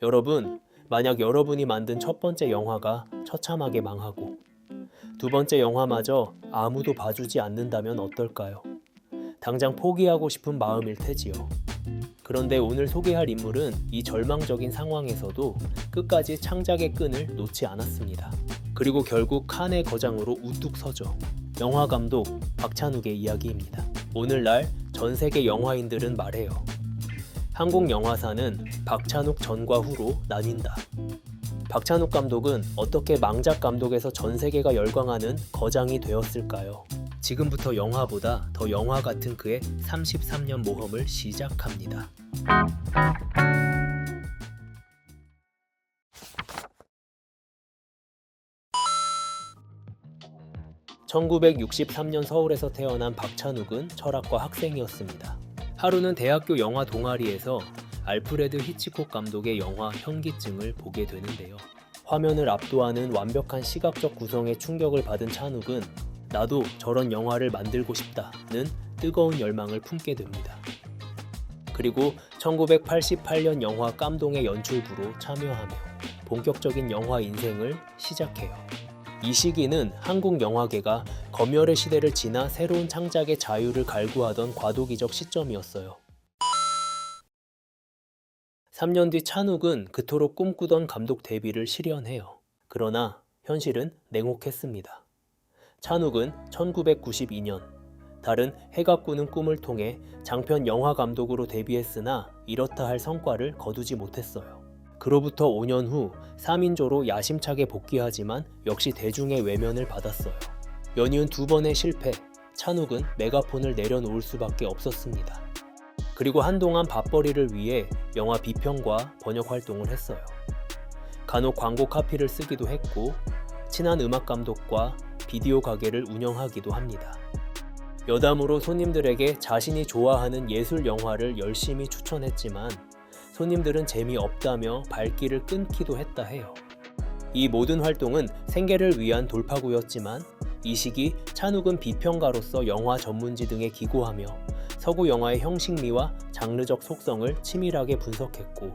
여러분, 만약 여러분이 만든 첫 번째 영화가 처참하게 망하고 두 번째 영화마저 아무도 봐주지 않는다면 어떨까요? 당장 포기하고 싶은 마음일 테지요. 그런데 오늘 소개할 인물은 이 절망적인 상황에서도 끝까지 창작의 끈을 놓지 않았습니다. 그리고 결국 칸의 거장으로 우뚝 서죠. 영화 감독 박찬욱의 이야기입니다. 오늘날 전 세계 영화인들은 말해요. 한국 영화사는 박찬욱 전과 후로 나뉜다. 박찬욱 감독은 어떻게 망작 감독에서 전 세계가 열광하는 거장이 되었을까요? 지금부터 영화보다 더 영화 같은 그의 33년 모험을 시작합니다. (1963년) 서울에서 태어난 박찬욱은 철학과 학생이었습니다. 하루는 대학교 영화 동아리에서 알프레드 히치콕 감독의 영화 현기증을 보게 되는데요. 화면을 압도하는 완벽한 시각적 구성에 충격을 받은 찬욱은 나도 저런 영화를 만들고 싶다는 뜨거운 열망을 품게 됩니다. 그리고 1988년 영화 깜동의 연출부로 참여하며 본격적인 영화 인생을 시작해요. 이 시기는 한국 영화계가 검열의 시대를 지나 새로운 창작의 자유를 갈구하던 과도기적 시점이었어요. 3년 뒤 찬욱은 그토록 꿈꾸던 감독 데뷔를 실현해요. 그러나 현실은 냉혹했습니다. 찬욱은 1992년 다른 해가 꾸는 꿈을 통해 장편 영화 감독으로 데뷔했으나 이렇다 할 성과를 거두지 못했어요. 그로부터 5년 후 3인조로 야심차게 복귀하지만 역시 대중의 외면을 받았어요. 연이은 2번의 실패, 찬욱은 메가폰을 내려놓을 수밖에 없었습니다. 그리고 한동안 밥벌이를 위해 영화 비평과 번역 활동을 했어요. 간혹 광고 카피를 쓰기도 했고 친한 음악 감독과 비디오 가게를 운영하기도 합니다. 여담으로 손님들에게 자신이 좋아하는 예술 영화를 열심히 추천했지만 손님들은 재미없다며 발길을 끊기도 했다 해요. 이 모든 활동은 생계를 위한 돌파구였지만 이 시기 찬욱은 비평가로서 영화 전문지 등에 기고하며 서구 영화의 형식미와 장르적 속성을 치밀하게 분석했고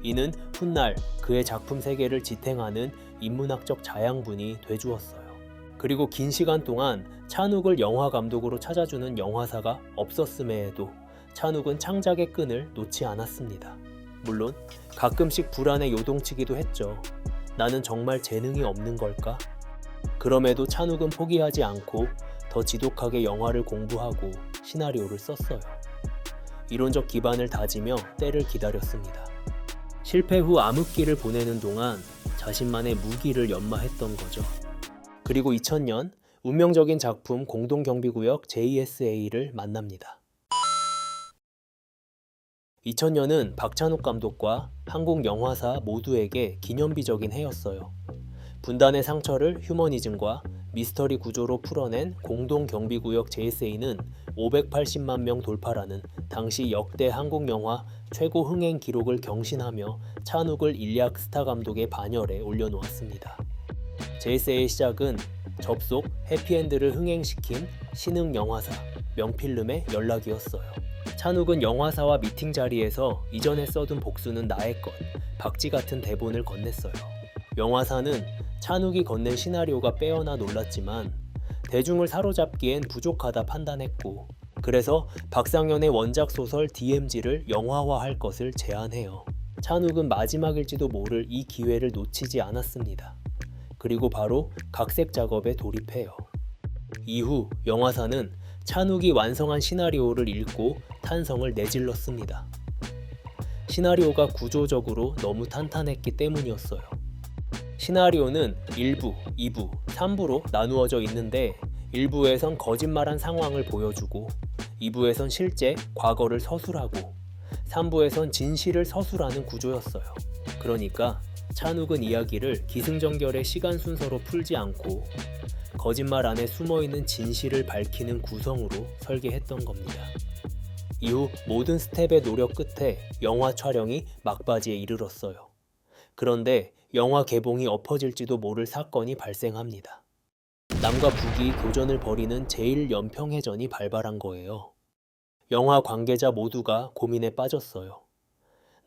이는 훗날 그의 작품 세계를 지탱하는 인문학적 자양분이 돼주었어요. 그리고 긴 시간 동안 찬욱을 영화 감독으로 찾아주는 영화사가 없었음에도 찬욱은 창작의 끈을 놓지 않았습니다. 물론 가끔씩 불안에 요동치기도 했죠. 나는 정말 재능이 없는 걸까? 그럼에도 찬욱은 포기하지 않고 더 지독하게 영화를 공부하고 시나리오를 썼어요. 이론적 기반을 다지며 때를 기다렸습니다. 실패 후 암흑기를 보내는 동안 자신만의 무기를 연마했던 거죠. 그리고 2000년 운명적인 작품 공동경비구역 JSA를 만납니다. 2000년은 박찬욱 감독과 한국 영화사 모두에게 기념비적인 해였어요. 분단의 상처를 휴머니즘과 미스터리 구조로 풀어낸 공동경비구역 JSA는 580만 명 돌파라는 당시 역대 한국 영화 최고 흥행 기록을 경신하며 찬욱을 일약 스타 감독의 반열에 올려놓았습니다. JSA의 시작은 접속 해피엔드를 흥행시킨 신흥 영화사 명필름의 연락이었어요. 찬욱은 영화사와 미팅 자리에서 이전에 써둔 복수는 나의 것, 박쥐 같은 대본을 건넸어요. 영화사는 찬욱이 건넨 시나리오가 빼어나 놀랐지만 대중을 사로잡기엔 부족하다 판단했고 그래서 박상현의 원작 소설 DMZ를 영화화할 것을 제안해요. 찬욱은 마지막일지도 모를 이 기회를 놓치지 않았습니다. 그리고 바로 각색 작업에 돌입해요. 이후 영화사는 찬욱이 완성한 시나리오를 읽고 탄성을 내질렀습니다. 시나리오가 구조적으로 너무 탄탄했기 때문이었어요. 시나리오는 1부, 2부, 3부로 나누어져 있는데 1부에선 거짓말한 상황을 보여주고 2부에선 실제 과거를 서술하고 3부에선 진실을 서술하는 구조였어요. 그러니까 찬욱은 이야기를 기승전결의 시간 순서로 풀지 않고 거짓말 안에 숨어있는 진실을 밝히는 구성으로 설계했던 겁니다. 이후 모든 스텝의 노력 끝에 영화 촬영이 막바지에 이르렀어요. 그런데 영화 개봉이 엎어질지도 모를 사건이 발생합니다. 남과 북이 교전을 벌이는 제1연평해전이 발발한 거예요. 영화 관계자 모두가 고민에 빠졌어요.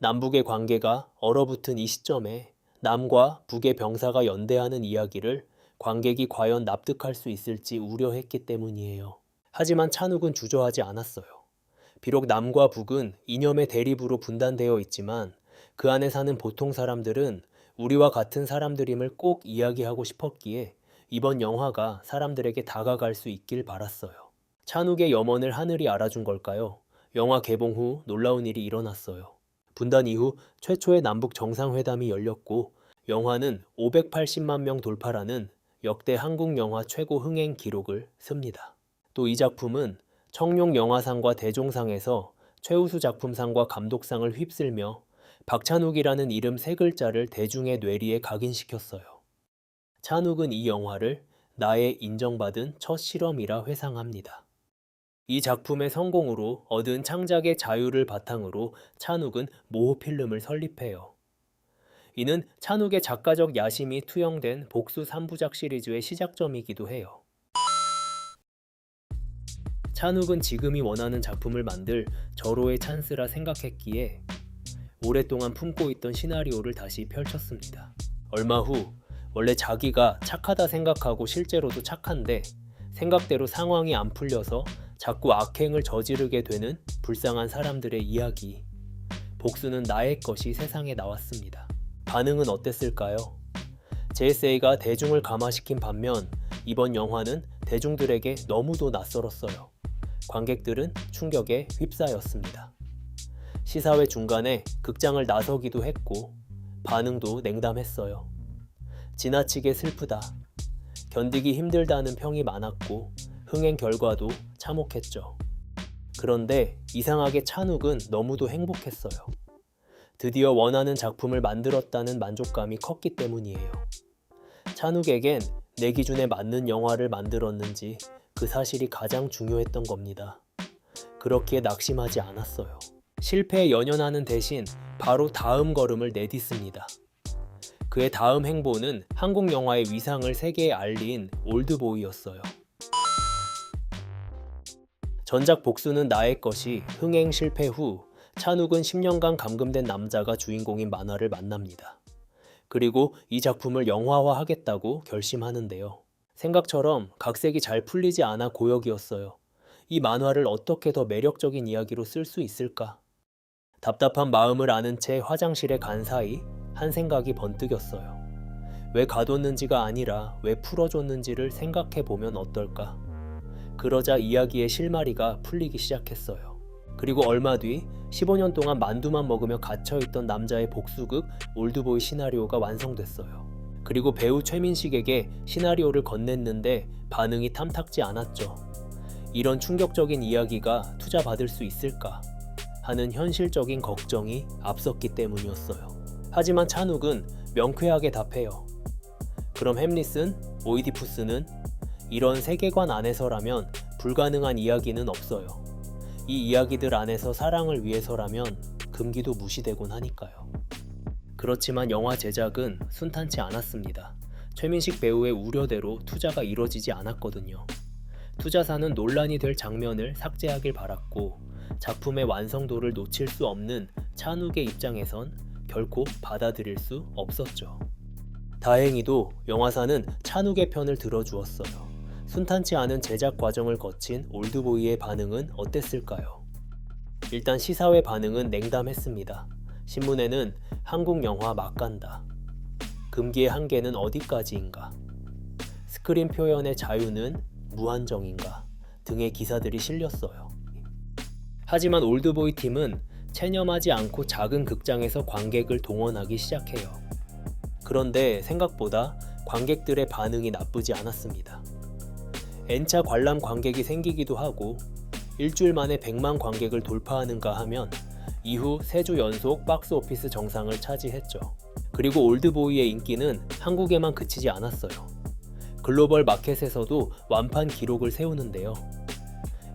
남북의 관계가 얼어붙은 이 시점에 남과 북의 병사가 연대하는 이야기를 관객이 과연 납득할 수 있을지 우려했기 때문이에요. 하지만 찬욱은 주저하지 않았어요. 비록 남과 북은 이념의 대립으로 분단되어 있지만 그 안에 사는 보통 사람들은 우리와 같은 사람들임을 꼭 이야기하고 싶었기에 이번 영화가 사람들에게 다가갈 수 있길 바랐어요. 찬욱의 염원을 하늘이 알아준 걸까요? 영화 개봉 후 놀라운 일이 일어났어요. 분단 이후 최초의 남북 정상회담이 열렸고 영화는 580만 명 돌파라는 역대 한국 영화 최고 흥행 기록을 씁니다. 또 이 작품은 청룡 영화상과 대종상에서 최우수 작품상과 감독상을 휩쓸며 박찬욱이라는 이름 세 글자를 대중의 뇌리에 각인시켰어요. 찬욱은 이 영화를 나의 인정받은 첫 실험이라 회상합니다. 이 작품의 성공으로 얻은 창작의 자유를 바탕으로 찬욱은 모호필름을 설립해요. 이는 찬욱의 작가적 야심이 투영된 복수 3부작 시리즈의 시작점이기도 해요. 찬욱은 지금이 원하는 작품을 만들 절호의 찬스라 생각했기에 오랫동안 품고 있던 시나리오를 다시 펼쳤습니다. 얼마 후 원래 자기가 착하다 생각하고 실제로도 착한데 생각대로 상황이 안 풀려서 자꾸 악행을 저지르게 되는 불쌍한 사람들의 이야기. 복수는 나의 것이 세상에 나왔습니다. 반응은 어땠을까요? JSA가 대중을 감화시킨 반면 이번 영화는 대중들에게 너무도 낯설었어요. 관객들은 충격에 휩싸였습니다. 시사회 중간에 극장을 나서기도 했고 반응도 냉담했어요. 지나치게 슬프다, 견디기 힘들다는 평이 많았고 흥행 결과도 참혹했죠. 그런데 이상하게 찬욱은 너무도 행복했어요. 드디어 원하는 작품을 만들었다는 만족감이 컸기 때문이에요. 찬욱에겐 내 기준에 맞는 영화를 만들었는지 그 사실이 가장 중요했던 겁니다. 그렇기에 낙심하지 않았어요. 실패에 연연하는 대신 바로 다음 걸음을 내딛습니다. 그의 다음 행보는 한국 영화의 위상을 세계에 알린 올드보이였어요. 전작 복수는 나의 것이 흥행 실패 후 찬욱은 10년간 감금된 남자가 주인공인 만화를 만납니다. 그리고 이 작품을 영화화하겠다고 결심하는데요. 생각처럼 각색이 잘 풀리지 않아 고역이었어요. 이 만화를 어떻게 더 매력적인 이야기로 쓸 수 있을까? 답답한 마음을 아는 채 화장실에 간 사이 한 생각이 번뜩였어요. 왜 가뒀는지가 아니라 왜 풀어줬는지를 생각해보면 어떨까? 그러자 이야기의 실마리가 풀리기 시작했어요. 그리고 얼마 뒤 15년 동안 만두만 먹으며 갇혀있던 남자의 복수극 올드보이 시나리오가 완성됐어요. 그리고 배우 최민식에게 시나리오를 건넸는데 반응이 탐탁지 않았죠. 이런 충격적인 이야기가 투자받을 수 있을까 하는 현실적인 걱정이 앞섰기 때문이었어요. 하지만 찬욱은 명쾌하게 답해요. 그럼 햄릿은, 오이디푸스는 이런 세계관 안에서라면 불가능한 이야기는 없어요. 이 이야기들 안에서 사랑을 위해서라면 금기도 무시되곤 하니까요. 그렇지만 영화 제작은 순탄치 않았습니다. 최민식 배우의 우려대로 투자가 이뤄지지 않았거든요. 투자사는 논란이 될 장면을 삭제하길 바랐고 작품의 완성도를 놓칠 수 없는 찬욱의 입장에선 결코 받아들일 수 없었죠. 다행히도 영화사는 찬욱의 편을 들어주었어요. 순탄치 않은 제작 과정을 거친 올드보이의 반응은 어땠을까요? 일단 시사회 반응은 냉담했습니다. 신문에는 한국 영화 막 간다, 금기의 한계는 어디까지인가, 스크린 표현의 자유는 무한정인가 등의 기사들이 실렸어요. 하지만 올드보이 팀은 체념하지 않고 작은 극장에서 관객을 동원하기 시작해요. 그런데 생각보다 관객들의 반응이 나쁘지 않았습니다. N차 관람 관객이 생기기도 하고 일주일 만에 100만 관객을 돌파하는가 하면 이후 3주 연속 박스오피스 정상을 차지했죠. 그리고 올드보이의 인기는 한국에만 그치지 않았어요. 글로벌 마켓에서도 완판 기록을 세우는데요.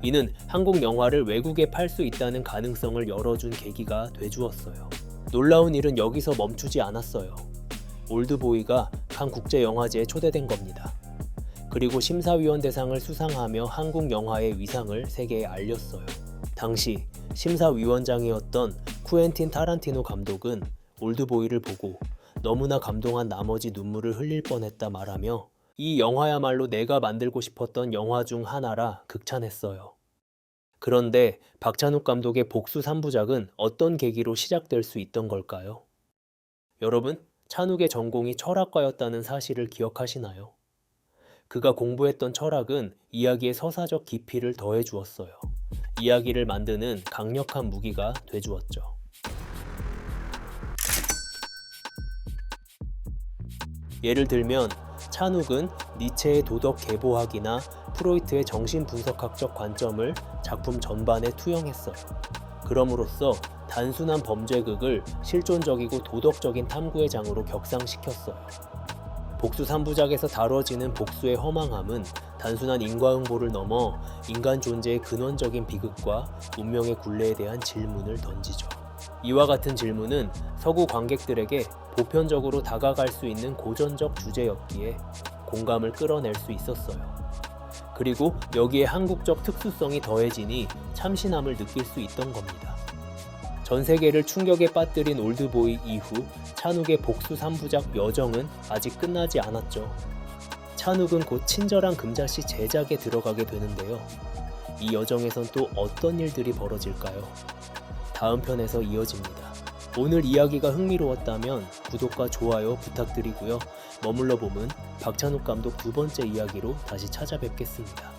이는 한국 영화를 외국에 팔 수 있다는 가능성을 열어준 계기가 돼주었어요. 놀라운 일은 여기서 멈추지 않았어요. 올드보이가 칸 국제영화제에 초대된 겁니다. 그리고 심사위원 대상을 수상하며 한국 영화의 위상을 세계에 알렸어요. 당시 심사위원장이었던 쿠엔틴 타란티노 감독은 올드보이를 보고 너무나 감동한 나머지 눈물을 흘릴 뻔했다 말하며 이 영화야말로 내가 만들고 싶었던 영화 중 하나라 극찬했어요. 그런데 박찬욱 감독의 복수 3부작은 어떤 계기로 시작될 수 있던 걸까요? 여러분, 찬욱의 전공이 철학과였다는 사실을 기억하시나요? 그가 공부했던 철학은 이야기의 서사적 깊이를 더해 주었어요. 이야기를 만드는 강력한 무기가 돼 주었죠. 예를 들면 찬욱은 니체의 도덕 계보학이나 프로이트의 정신분석학적 관점을 작품 전반에 투영했어요. 그럼으로써 단순한 범죄극을 실존적이고 도덕적인 탐구의 장으로 격상시켰어요. 복수 3부작에서 다뤄지는 복수의 허망함은 단순한 인과응보를 넘어 인간 존재의 근원적인 비극과 운명의 굴레에 대한 질문을 던지죠. 이와 같은 질문은 서구 관객들에게 보편적으로 다가갈 수 있는 고전적 주제였기에 공감을 끌어낼 수 있었어요. 그리고 여기에 한국적 특수성이 더해지니 참신함을 느낄 수 있던 겁니다. 전 세계를 충격에 빠뜨린 올드보이 이후 찬욱의 복수 3부작 여정은 아직 끝나지 않았죠. 찬욱은 곧 친절한 금자씨 제작에 들어가게 되는데요. 이 여정에선 또 어떤 일들이 벌어질까요? 다음 편에서 이어집니다. 오늘 이야기가 흥미로웠다면 구독과 좋아요 부탁드리고요. 머물러 봄은 박찬욱 감독 두 번째 이야기로 다시 찾아뵙겠습니다.